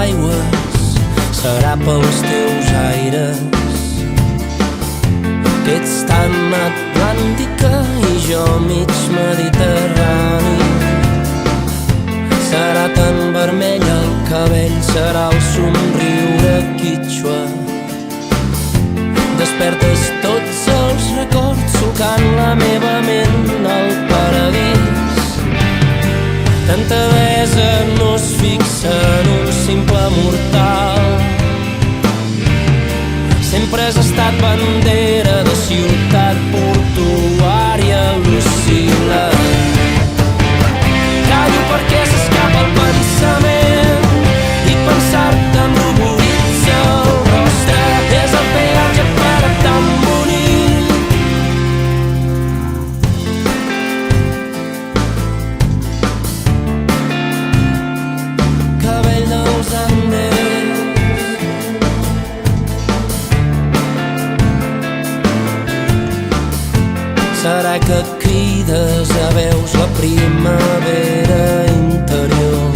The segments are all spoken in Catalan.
aigües, serà pels teus aires, que ets tan atlàntica i jo mig mediterrani. Serà tan vermell el cabell, serà el somriure quítxua. Despertes tots els records solcant la meva ment al paradís. Tanta bellesa no es fixa en un simple mortal. Sempre has estat bandera de ciutat portuària lucil·lant. Callo perquè s'escapa el pensament i pensar-te em ruboritza el rostre. És el peatge per a tan bonic. Cabell dels Andes. Serà que crides a veus la primavera interior.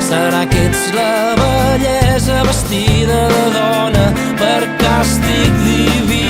Serà que ets la bellesa vestida de dona per càstig diví.